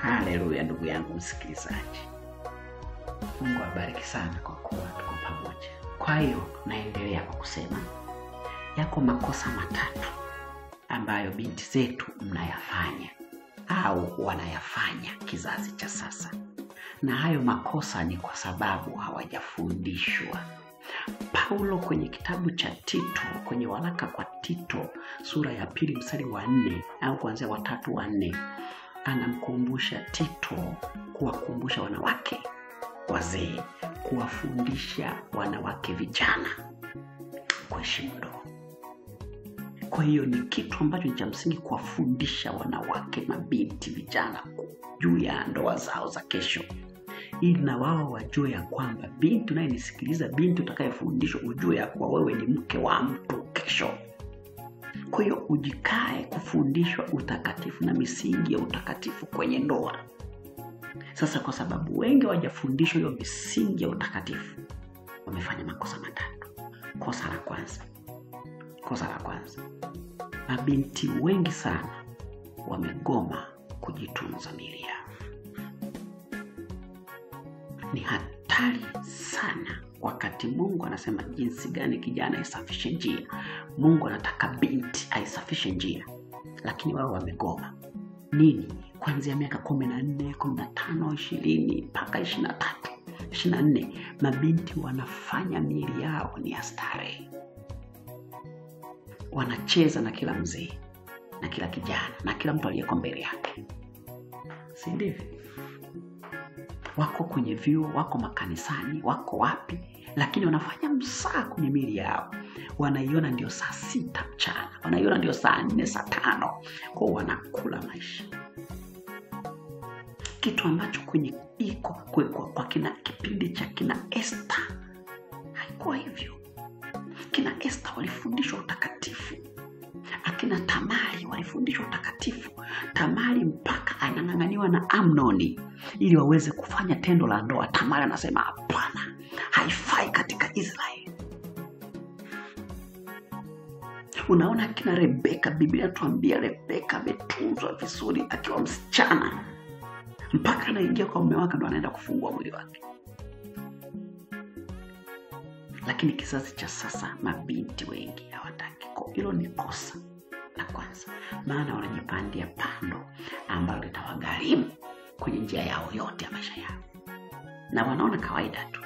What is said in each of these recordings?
Haleluya ndugu yangu msikilizaji. Mungu abariki sana kwa kuwa tuko pamoja. Kwa hiyo naendelea kwa kusema yako makosa matatu ambayo binti zetu mnayafanya au wanayafanya kizazi cha sasa. Na hayo makosa ni kwa sababu hawajafundishwa. Paulo kwenye kitabu cha Tito, kwenye waraka kwa Tito sura ya 2 mstari wa 4 au kuanzia wa 3 wa 4, anamkumbusha Tito kuwakumbusha wanawake wazee, kuwafundisha wanawake vijana kuheshimu ndoa. Kwa hiyo ni kitu ambacho ni cha msingi kuwafundisha wanawake, mabinti, vijana juu ya ndoa zao za kesho, ili na wao wajue ya kwamba binti unayenisikiliza, binti utakayefundishwa, ujue ya kuwa wewe ni mke wa mtu kesho. Kwa hiyo ujikae kufundishwa utakatifu na misingi ya utakatifu kwenye ndoa. Sasa kwa sababu wengi hawajafundishwa hiyo misingi ya utakatifu, wamefanya makosa matatu. Kosa la kwanza, mabinti wengi sana wamegoma kujitunza miili yao. Ni hatari sana wakati Mungu anasema jinsi gani kijana aisafishe njia. Mungu anataka binti aisafishe njia, lakini wao wamegoma. Nini? Kuanzia miaka 14, 15, 20 mpaka 23, 24, mabinti wanafanya miili yao ni ya starehe. Wanacheza na kila mzee, na kila kijana, na kila mtu aliyeko mbele yake. Si ndivyo? Wako kwenye vyuo, wako makanisani, wako wapi, lakini wanafanya msaa kwenye miili yao. Wanaiona ndio saa 6 mchana, wanaiona ndio saa 4, saa 5, kwa wanakula maisha. Kitu ambacho kwenye iko kwa kina kipindi cha kina Esther haikuwa hivyo. Kina Esther walifundishwa utakatifu. Akina Tamari walifundishwa utakatifu. Tamari mpaka anang'ang'aniwa na Amnoni ili waweze kufanya tendo la ndoa. Tamari anasema hapana, haifai katika Israeli. Unaona kina Rebeka, Biblia tuambia Rebeka ametunzwa vizuri akiwa msichana, mpaka anaingia kwa mume wake ndo anaenda kufungua mwili wake. Lakini kizazi cha sasa mabinti wengi hawataki. Hilo ni kosa la kwanza, maana wanajipandia pando ambalo litawagharimu kwenye njia yao yote ya maisha yao, na wanaona kawaida tu.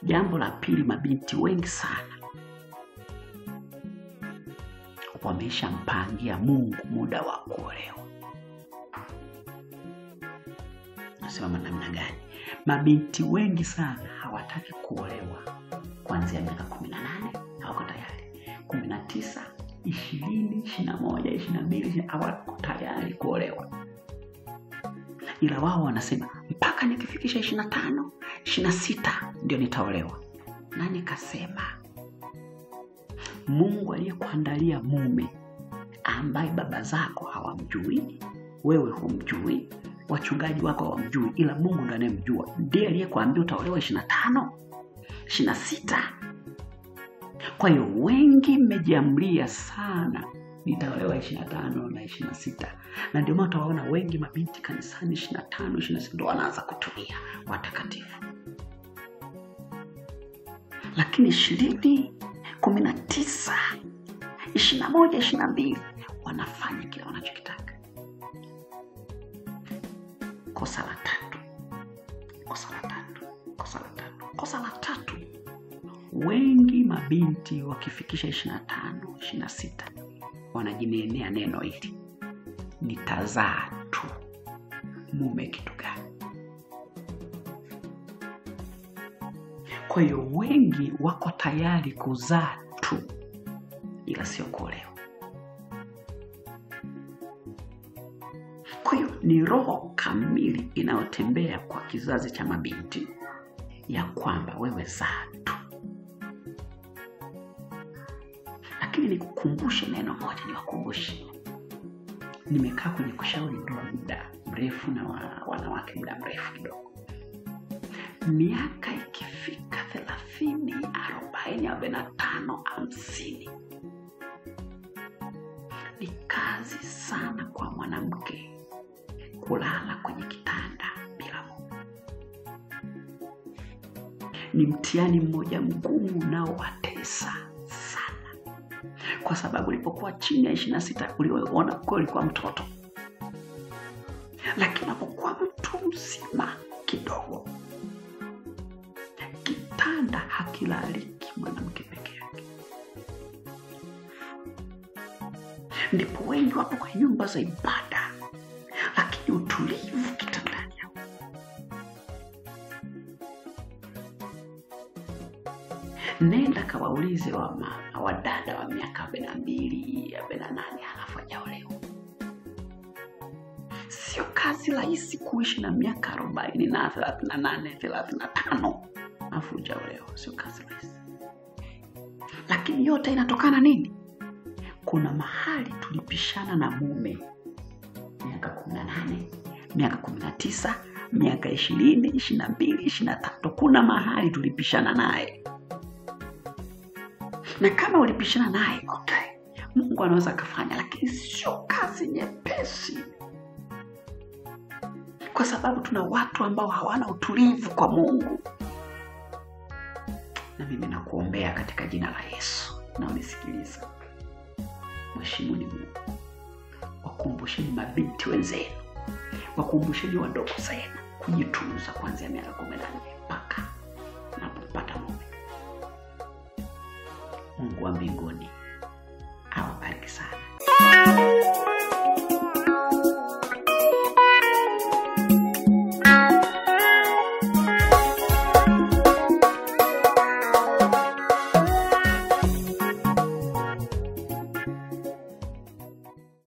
Jambo la pili, mabinti wengi sana wameshampangia Mungu muda wa kuolewa. Nasema namna gani? Mabinti wengi sana hawataki kuolewa kuanzia miaka 18, hawako tayari. 19, 20, 21, 22 hawako tayari kuolewa. Ila wao wanasema mpaka nikifikisha 25, 26 ndio nitaolewa. Nani kasema? Mungu aliyekuandalia mume ambaye baba zako hawamjui, wewe humjui, wachungaji wako hawamjui, ila Mungu ndiye anayemjua. Ndiye aliyekuambia utaolewa 25, 26. Kwa hiyo wengi mmejiamlia sana nitaolewa 25 na 26. Na ndio maana utawaona wengi mabinti kanisani 25, 26 ndio wanaanza kutumia watakatifu. Lakini 20, 19, 21, 22 wanafanya kile wanachokitaka. Kosa la tatu. Wengi mabinti wakifikisha 25, 26 wanajinenea neno hili: nitazaa tu. Mume kitu gani? Kwa hiyo wengi wako tayari kuzaa tu, ila sio kuolewa. Kwa hiyo ni roho kamili inayotembea kwa kizazi cha mabinti ya kwamba wewe zaa tu. Lakini nikukumbushe neno moja, niwakumbushe. Nimekaa kwenye kushauri ndoa muda mrefu na wanawake muda mrefu kidogo. Miaka ikifika 30, 40, 45, 50, Ni kazi sana kwa mwanamke kulala kwenye kitanda bila mume. Ni mtihani mmoja mgumu unaowatesa sana. Kwa sababu ulipokuwa chini ya 26 uliona kwa ulikuwa mtoto. Lakini unapokuwa mtu mzima kidogo, kitanda hakilaliki mwanamke peke yake. Ndipo wengi wapo kwa nyumba za ibada, lakini utulivu kitandani. Nenda kawaulize wadada wa miaka 42, 48 halafu hajaolewa. Sio kazi rahisi kuishi na miaka 40 na 38, 35 halafu hajaolewa. Sio kazi rahisi. Lakini yote inatokana nini? Kuna mahali tulipishana na mume. Miaka 18, miaka 19, miaka 20, 22, 23. Kuna mahali tulipishana naye. Na kama ulipishana naye, okay, Mungu anaweza kufanya, lakini sio kazi nyepesi. Kwa sababu tuna watu ambao hawana utulivu kwa Mungu. Na mimi nakuombea katika jina la Yesu, na unisikiliza. Mheshimuni Mungu. Wakumbusheni mabinti wenzenu, wakumbusheni wadogo zenu kujitunza kuanzia miaka 18 mpaka unapopata mume. Mungu wa mbinguni